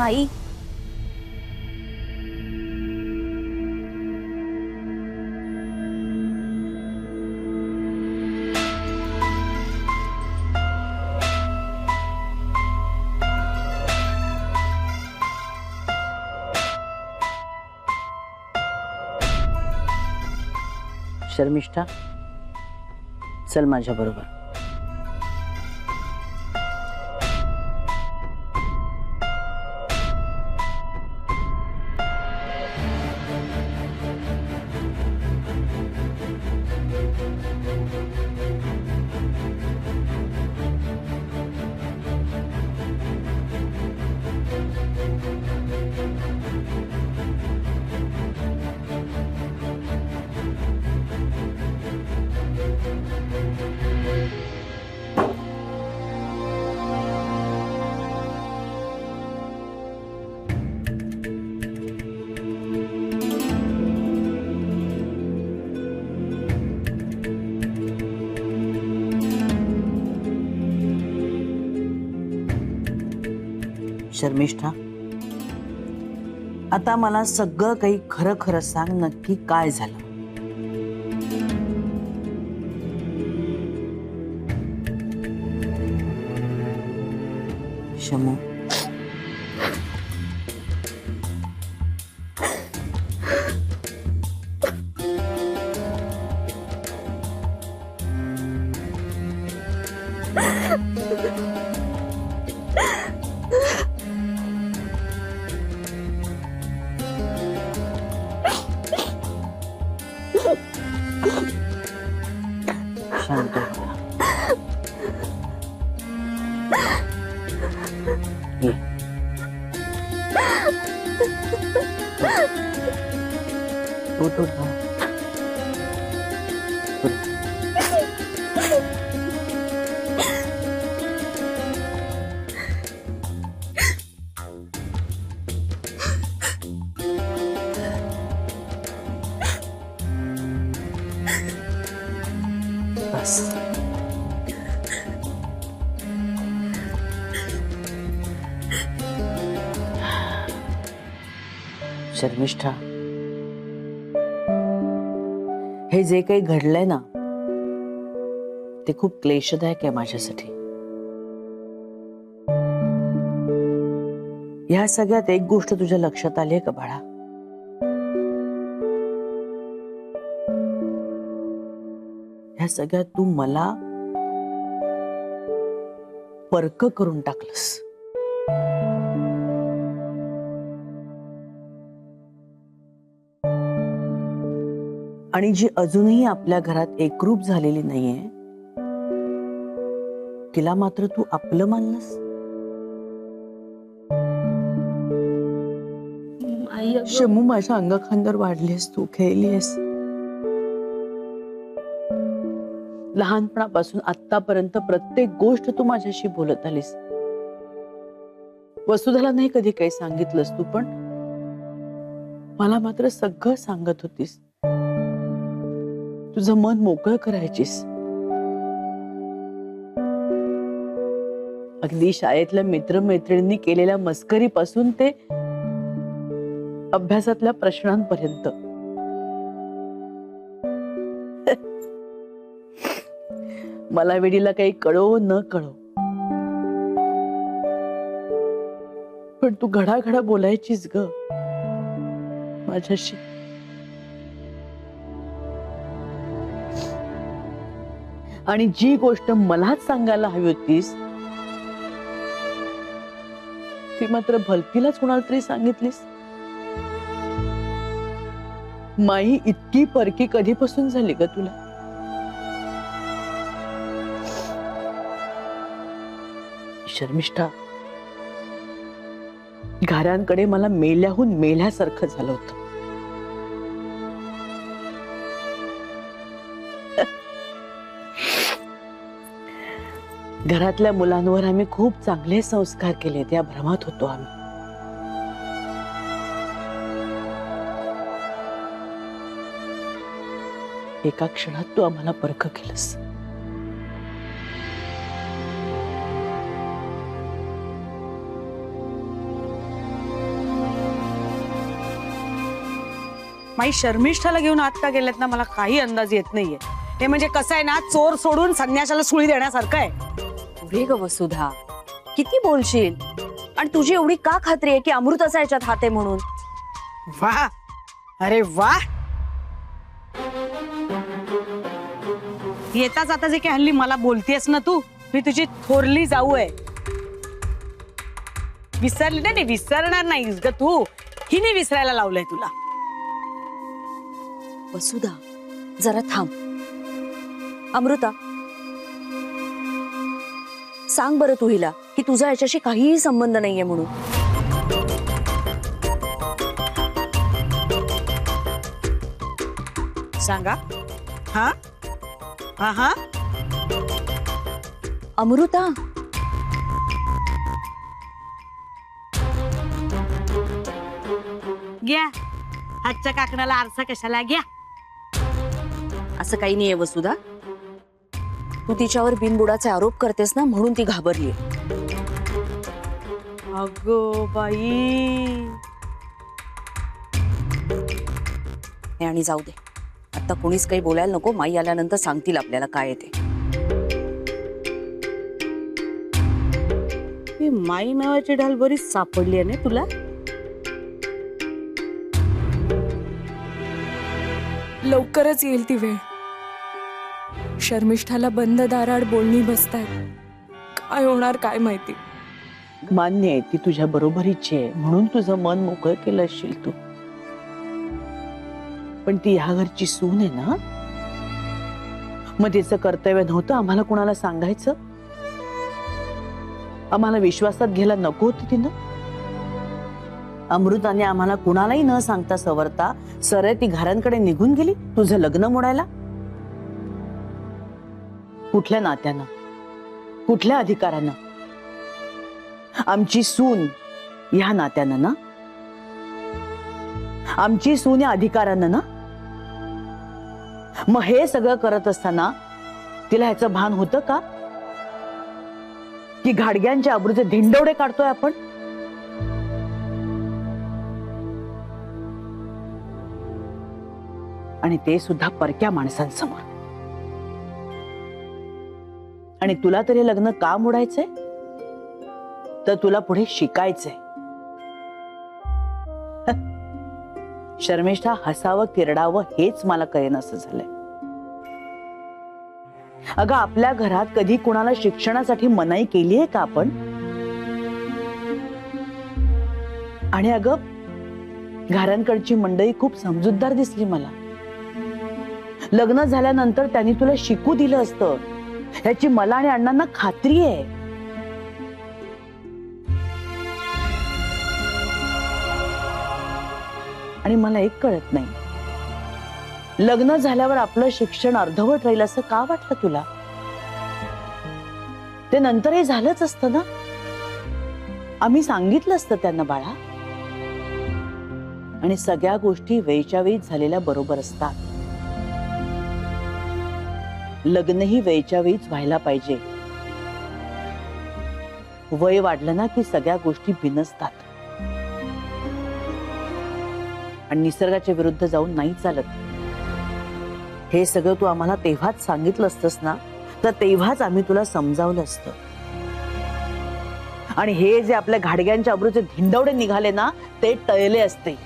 माई, शर्मिष्ठा, चल माझ्या बरोबर. शर्मिष्ठा, आता मला सगळं काही खरं खरं सांग, नक्की काय झालं? शमू, शांत हो. ये. उठ उठ बाळा. उठ. बस. शर्मिष्ठा, हे जे काही घडलंय ना, ते खूप क्लेशदायक आहे माझ्यासाठी. या सगळ्यात एक गोष्ट तुझ्या लक्षात आली आहे का बाळा? ह्या सगळ्यात तू मला परक करून टाकलंस. आणि जी अजूनही आपल्या घरात एकरूप झालेली नाहीये, तिला मात्र तू आपलं मानलंस. शमू, माझ्या अंगाखांद्यावर वाढलीस, तू खेळलीस. लहानपणापासून आतापर्यंत प्रत्येक गोष्ट तू माझ्याशी बोलत आलीस. वसुधाला नाही कधी काही सांगितलंस तू, पण मला मात्र सगळं सांगत होतीस. तुझं मन मोकळं करायचीस. अगदी शाळेतल्या मित्रमैत्रिणींनी केलेल्या मस्करीपासून ते अभ्यासातल्या प्रश्नांपर्यंत. मला वेडीला काही कळो न कळो, पण तू घडाघडा बोलायचीस ग माझ्याशी. आणि जी गोष्ट मलाच सांगायला हवी होतीस, ती मात्र भलतीलाच कोणाला तरी सांगितलीस. माई इतकी परकी कधीपासून झाली ग तुला? शर्मिष्ठा, घरांकडे मला मेल्याहून मेल्यासारखं झालं होतं. घरातल्या मुलांवर आम्ही खूप चांगले संस्कार केले, त्या भ्रमात होतो आम्ही. एका क्षणात तू आम्हाला परख केलंस. माई शर्मिष्ठाला घेऊन आत का गेलेत ना मला काही अंदाज येत नाहीये. हे म्हणजे कसं आहे ना, चोर सोडून संन्याशाला सुळी देण्यासारखं आहे. पुढे ग वसुधा, किती बोलशील? आणि तुझी एवढी का खात्री आहे की अमृताचा याच्यात हात आहे म्हणून? वा, अरे वा. येता जाता जे काही हल्ली मला बोलतेस ना तू, मी तुझी थोरली जाऊ आहे. विसरली नाही, विसरणार नाहीस ग तू. हिने विसरायला लावलंय तुला. वसुधा, जरा थांब. अमृता, सांग बरं तू हिला की तुझा याच्याशी काहीही संबंध नाहीये म्हणून. सांगा. हा हा हा. अमृता, घ्या हातच्या काकणाला आरसा कशाला घ्या. असं काही नाहीये वसुधा. तू तिच्यावर बिनबुडाचे आरोप करतेस ना, म्हणून ती घाबरली. अगो बाई. हे आणि जाऊ दे, आता कोणीच काही बोलायला नको. माई आल्यानंतर सांगतील आपल्याला काय येते. ही माई नावाची ढाल बरीच सापडली आहे ना तुला. लवकरच येईल ती वेळ. शर्मिष्ठाला बंद दाराआड बोलणी बसतायत. काय होणार काय माहिती. मान्य आहे ती तुझ्या बरोबरीची आहे, म्हणून तुझं मन मोकळं केलं असशील तू. पण ती ह्या घरची सून आहे ना, मग तिचं कर्तव्य नव्हतं आम्हाला कुणाला सांगायचं? आम्हाला विश्वासात घ्यायला नको होती तिनं? अमृताने आम्हाला कुणालाही न सांगता सवरता सरळ ती घरांकडे निघून गेली तुझं लग्न मोडायला. कुठल्या नात्यानं, कुठल्या अधिकारानं? आमची सून ह्या नात्यानं ना, आमची सून या अधिकारानं ना. मग हे सगळं करत असताना तिला ह्याचं भान होतं का की घाडग्यांच्या आबरूचे धिंडवडे काढतोय आपण? आणि ते सुद्धा परक्या माणसांसमोर. आणि तुला तरी लग्न का मोडायचंय? तर तुला पुढे शिकायचंय. शर्मिष्ठा, हसावं किरडावं हेच मला कळेनासं झालंय. अगं, आपल्या घरात कधी कुणाला शिक्षणासाठी मनाई केली आहे का आपण? आणि अगं, घरांकडची मंडळी खूप समजूतदार दिसली मला. लग्न झाल्यानंतर त्यांनी तुला शिकू दिलं असतं ह्याची मला आणि अण्णांना खात्री आहे. आणि मला एक कळत नाही, लग्न झाल्यावर आपलं शिक्षण अर्धवट राहील असं का वाटलं तुला? ते नंतरही झालंच असतं ना. आम्ही सांगितलं असतं त्यांना बाळा. आणि सगळ्या गोष्टी वेळच्या वेळी झालेल्या बरोबर असतात. लग्नही वेळच्या वेळीच व्हायला पाहिजे. वय वाढलं ना की सगळ्या गोष्टी बिनसतात. आणि निसर्गाच्या विरुद्ध जाऊन नाही चालत. हे सगळं तू आम्हाला तेव्हाच सांगितलं असतंस ना, तर तेव्हाच आम्ही तुला समजावलं असतं. आणि हे जे आपल्या घाडग्यांच्या अब्रूचे धिंडवडे निघाले ना, ते टळले असते.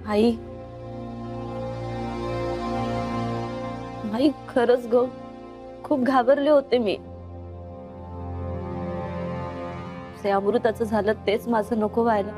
आई, आई खरंच ग, खूप घाबरले होते मी. ते अमृताचं झालं तेच माझं नको व्हायला.